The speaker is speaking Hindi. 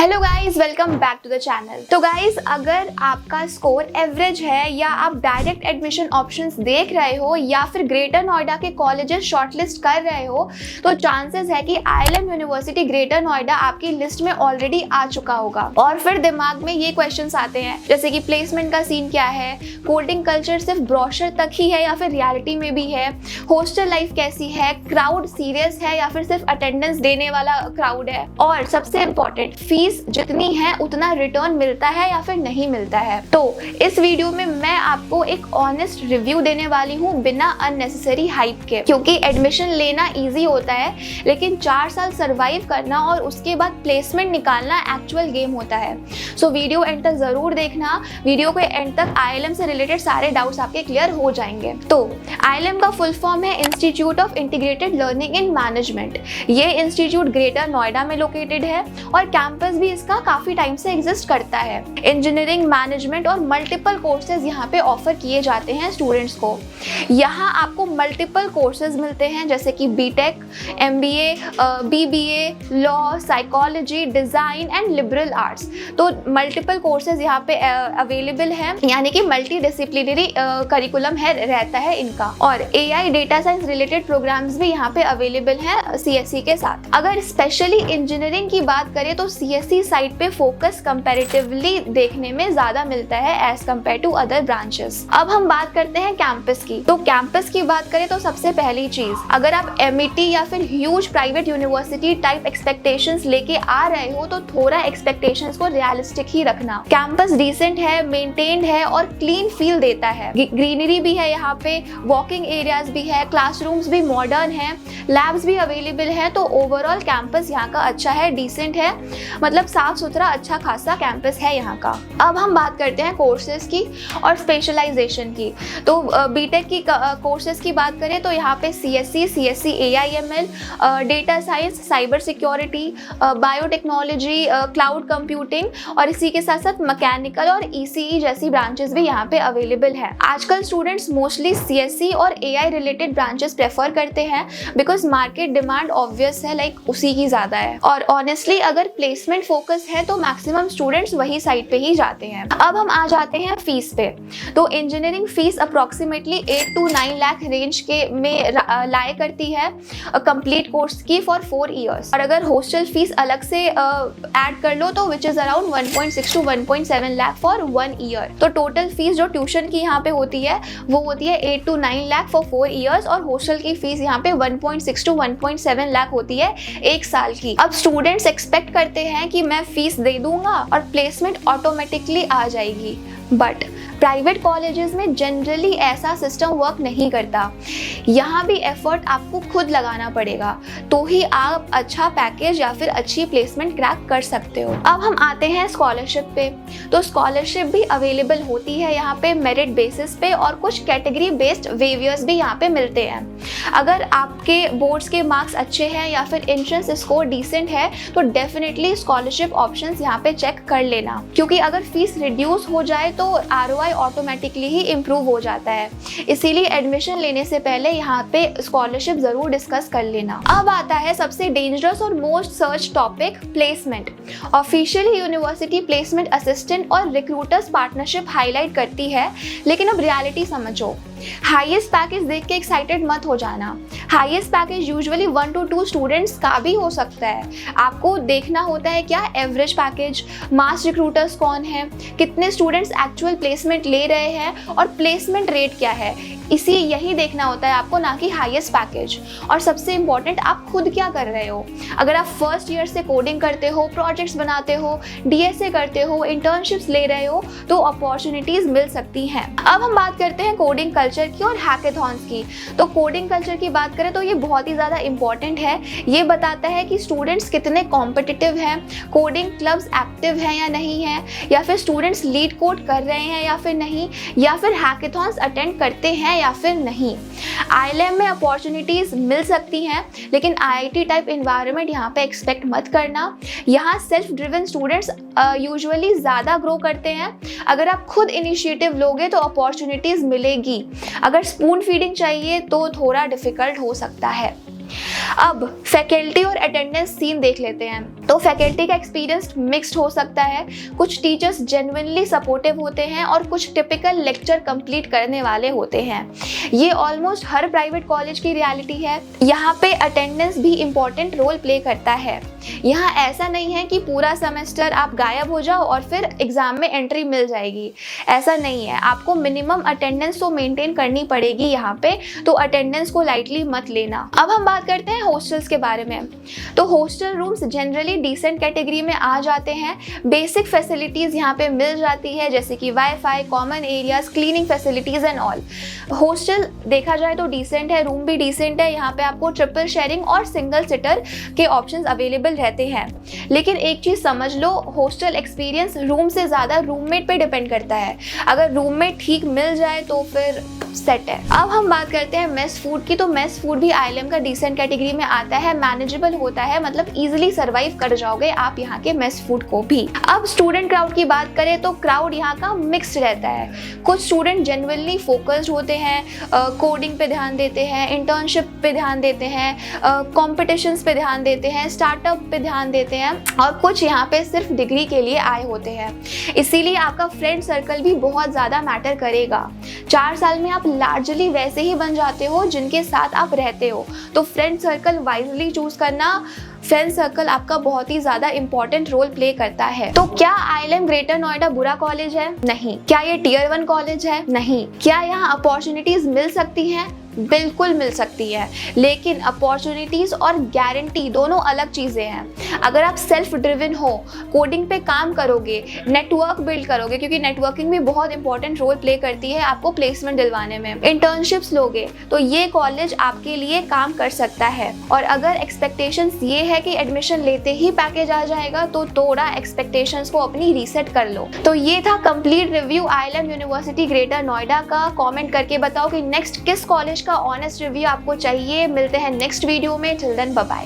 Hello guys, welcome back to the channel. तो गाइस, अगर आपका स्कोर एवरेज है या आप डायरेक्ट एडमिशन ऑप्शंस देख रहे हो या फिर ग्रेटर नोएडा के कॉलेजेस शॉर्टलिस्ट कर रहे हो, तो चांसेस है कि आईएलएम यूनिवर्सिटी ग्रेटर नोएडा आपकी लिस्ट में ऑलरेडी आ चुका होगा। और फिर दिमाग में ये क्वेश्चंस आते हैं जैसे कि प्लेसमेंट का सीन क्या है, कोडिंग कल्चर सिर्फ ब्रोशर तक ही है या फिर रियलिटी में भी है, हॉस्टल लाइफ कैसी है, क्राउड सीरियस है या फिर सिर्फ अटेंडेंस देने वाला क्राउड है, और सबसे इम्पोर्टेंट फीस जितनी है उतना रिटर्न मिलता है या फिर नहीं मिलता है। तो इस वीडियो में मैं आपको एक ऑनेस्ट रिव्यू देने वाली हूँ बिना अननेसेसरी हाइप के, क्योंकि एडमिशन लेना इजी होता है लेकिन 4 साल सरवाइव करना और उसके बाद प्लेसमेंट निकालना एक्चुअल गेम होता है। सो वीडियो एंड तक जरूर देखना। वीडियो के एंड तक आईएलएम से रिलेटेड सारे डाउट्स आपके क्लियर हो जाएंगे। तो आईएलएम का फुल फॉर्म है institute of integrated learning in management. ये इंस्टीट्यूट ग्रेटर नोएडा में लोकेटेड है और कैंपस भी इसका काफी टाइम से एग्जिस्ट करता है। इंजीनियरिंग, मैनेजमेंट और मल्टीपल कोर्सेज यहाँ पे ऑफर किए जाते हैं स्टूडेंट्स को। यहाँ आपको मल्टीपल कोर्सेज मिलते हैं जैसे कि BTech, MBA, BBA, law, psychology, design and liberal arts. तो मल्टीपल कोर्सेज यहाँ पे अवेलेबल है, यानी कि मल्टी डिसिप्लिनरी करिकुलम है रहता है इनका। और AI, data science related programmes भी यहाँ पे अवेलेबल हैं सीएससी के साथ। अगर स्पेशली इंजीनियरिंग की बात करें तो सीएससी साइड पे फोकस कंपैरेटिवली देखने में ज्यादा मिलता है as compare to other branches. अब हम बात करते हैं कैंपस की। तो कैंपस की बात करें तो सबसे पहली चीज, अगर आप एमईटी या फिर huge private university type expectations लेके आ रहे हो तो थोड़ा एक्सपेक्टेशंस को रियलिस्टिक ही रखना। कैंपस डिसेंट है, मेंटेन्ड है और क्लीन फील देता है। ग्रीनरी भी है यहाँ पे, वॉकिंग एरियाज भी है, क्लासरूम्स भी मॉडर्न है, लैब्स भी अवेलेबल है। तो ओवरऑल कैंपस यहाँ का अच्छा है, डिसेंट है, मतलब साफ सुथरा अच्छा खासा कैंपस है यहाँ का। अब हम बात करते हैं कोर्सेज की और स्पेशलाइजेशन की। तो बीटेक की कोर्सेज की बात करें तो यहाँ पे CSC, AIML, data science, cyber security, biotechnology, cloud computing और इसी के साथ साथ मैकेनिकल और ईसीई जैसी ब्रांचेस भी यहाँ पे अवेलेबल है। आजकल स्टूडेंट्स मोस्टली सीएससी और एआई रिलेटेड ब्रांचेस प्रेफर करते हैं बिकॉज मार्केट डिमांड ऑब्वियस है, लाइक उसी की ज्यादा है। और ऑनेस्टली अगर प्लेसमेंट फोकस है तो मैक्सिमम स्टूडेंट्स वही साइड पे ही जाते हैं। अब हम आ जाते हैं फीस पे। तो engineering fees approximately 8 to 9 lakh range के में लाए करती है कंप्लीट कोर्स की फॉर 4 इयर्स। और अगर हॉस्टल फीस अलग से ऐड कर लो तो which is around 1.6 to 1.7 lakh for 1 year. तो टोटल फीस जो ट्यूशन की यहाँ पे होती है वो होती है 8 to 9 लाख फॉर 4 इयर्स और हॉस्टल की फीस यहाँ पे 1.6 to 1.7 लाख होती है 1 साल की। अब स्टूडेंट्स एक्सपेक्ट करते हैं कि मैं फीस दे दूंगा और प्लेसमेंट ऑटोमेटिकली आ जाएगी, बट प्राइवेट कॉलेजेस में जनरली ऐसा सिस्टम वर्क नहीं करता। यहाँ भी एफर्ट आपको खुद लगाना पड़ेगा तो ही आप अच्छा पैकेज या फिर अच्छी प्लेसमेंट क्रैक कर सकते हो। अब हम आते हैं स्कॉलरशिप पे। तो स्कॉलरशिप भी अवेलेबल होती है यहाँ पे मेरिट बेसिस पे और कुछ कैटेगरी बेस्ड वेवियर्स भी यहाँ पे मिलते हैं। अगर आपके बोर्ड्स के मार्क्स अच्छे हैं या फिर एंट्रेंस स्कोर डिसेंट है तो डेफिनेटली स्कॉलरशिप ऑप्शंस यहाँ पे चेक कर लेना, क्योंकि अगर फीस रिड्यूस हो जाए तो आरओआई ऑटोमेटिकली ही इम्प्रूव हो जाता है। इसीलिए एडमिशन लेने से पहले यहाँ पे स्कॉलरशिप जरूर डिस्कस कर लेना। अब आता है सबसे डेंजरस और most search topic, placement. Officially university placement assistant और रिक्रूटर्स पार्टनरशिप हाईलाइट करती है, लेकिन अब रियलिटी समझो। हाईएस्ट पैकेज देख के एक्साइटेड मत हो जाना। Highest package usually 1 to 2 students का भी हो सकता है। आपको देखना होता है क्या एवरेज पैकेज, मास रिक्रूटर्स कौन है, कितने स्टूडेंट्स एक्चुअल प्लेसमेंट ले रहे हैं और प्लेसमेंट रेट क्या है, यही देखना होता है आपको, ना कि हाईएस्ट पैकेज। और सबसे इम्पोर्टेंट, आप खुद क्या कर रहे हो। अगर आप फर्स्ट ईयर से कोडिंग करते हो, प्रोजेक्ट्स बनाते हो, डीएसए करते हो, इंटर्नशिप्स ले रहे हो तो अपॉर्चुनिटीज मिल सकती हैं। अब हम बात करते हैं कोडिंग कल्चर की और हैकेथॉन्स की। तो कोडिंग कल्चर की बात करें तो ये बहुत ही ज़्यादा इंपॉर्टेंट है। ये बताता है कि स्टूडेंट्स कितने कॉम्पिटिटिव हैं, कोडिंग क्लब्स एक्टिव हैं या नहीं है, या फिर स्टूडेंट्स लीड कोड कर रहे हैं या फिर नहीं, या फिर हैकेथॉन्स अटेंड करते हैं या फिर नहीं। आईएलएम में अपॉर्चुनिटीज मिल सकती हैं लेकिन आईआईटी टाइप एनवायरनमेंट यहाँ पे एक्सपेक्ट मत करना। यहाँ सेल्फ ड्रिवन स्टूडेंट्स यूजुअली ज़्यादा ग्रो करते हैं। अगर आप खुद इनिशिएटिव लोगे तो अपॉर्चुनिटीज मिलेगी, अगर स्पून फीडिंग चाहिए तो थोड़ा डिफिकल्ट हो सकता है। अब फैकल्टी और अटेंडेंस सीन देख लेते हैं। तो फैकल्टी का एक्सपीरियंस मिक्स्ड हो सकता है, कुछ टीचर्स जेन्युइनली सपोर्टिव होते हैं और कुछ टिपिकल लेक्चर कंप्लीट करने वाले होते हैं। ये ऑलमोस्ट हर प्राइवेट कॉलेज की रियलिटी है। यहाँ पे अटेंडेंस भी इम्पोर्टेंट रोल प्ले करता है। यहाँ ऐसा नहीं है कि पूरा सेमेस्टर आप गायब हो जाओ और फिर एग्जाम में एंट्री मिल जाएगी, ऐसा नहीं है। आपको मिनिमम अटेंडेंस तो मेंटेन करनी पड़ेगी यहाँ पे, तो अटेंडेंस को लाइटली मत लेना। अब हम बात करते हैं हॉस्टल्स के बारे में। तो hostel rooms generally decent category में आ जाते हैं। बेसिक फैसिलिटीज़ यहाँ पे मिल जाती है, जैसे कि wifi, common areas, cleaning facilities and all. Hostel देखा जाए तो डिसेंट है, रूम भी डिसेंट है। यहाँ पे आपको ट्रिपल शेयरिंग और सिंगल सिटर के ऑप्शंस अवेलेबल रहते हैं। लेकिन एक चीज़ समझ लो, हॉस्टल एक्सपीरियंस रूम से ज़्यादा रूममेट पे डिपेंड करता है। अगर रूममेट ठीक मिल जाए तो फिर सेट है। अब हम बात करते हैं मेस फूड की। तो मेस फूड भी IIM का डिसेंट कैटेगरी में आता है, मैनेजेबल होता है, मतलब इजीली सर्वाइव कर जाओगे आप यहाँ के मेस फूड को भी। अब स्टूडेंट क्राउड की बात करें तो क्राउड यहाँ का मिक्स्ड रहता है। कुछ स्टूडेंट जेन्युइनली फोकस्ड होते हैं, कोडिंग पे ध्यान देते हैं, इंटर्नशिप पे ध्यान देते हैं, कॉम्पिटिशन्स पे ध्यान देते हैं, स्टार्टअप पे ध्यान देते हैं, और कुछ यहाँ पे सिर्फ डिग्री के लिए आए होते हैं। इसीलिए आपका फ्रेंड सर्कल भी बहुत ज़्यादा मैटर करेगा। 4 साल में आप लार्जली वैसे ही बन जाते हो जिनके साथ आप रहते हो। तो फ्रेंड सर्कल वाइजली चूज करना, फ्रेंड सर्कल आपका बहुत ही ज़्यादा इंपॉर्टेंट रोल प्ले करता है। तो क्या IIM ग्रेटर नोएडा बुरा कॉलेज है? नहीं। क्या ये Tier 1 कॉलेज है? नहीं। क्या यहाँ अपॉर्चुनिटीज़ मिल सकती हैं? बिल्कुल मिल सकती है, लेकिन अपॉर्चुनिटीज़ और गारंटी दोनों अलग चीज़ें हैं। अगर आप सेल्फ ड्रिवन हो, कोडिंग पे काम करोगे, नेटवर्क बिल्ड करोगे, क्योंकि नेटवर्किंग भी बहुत इंपॉर्टेंट रोल प्ले करती है आपको प्लेसमेंट दिलवाने में, इंटर्नशिप्स लोगे, तो ये कॉलेज आपके लिए काम कर सकता है। और अगर एक्सपेक्टेशंस ये है कि एडमिशन लेते ही पैकेज आ जाएगा, तो थोड़ा एक्सपेक्टेशंस को अपनी रीसेट कर लो। तो ये था complete review IIM university greater Noida का। कॉमेंट करके बताओ कि नेक्स्ट किस कॉलेज का ऑनेस्ट रिव्यू आपको चाहिए। मिलते हैं नेक्स्ट वीडियो में। Till then bye bye.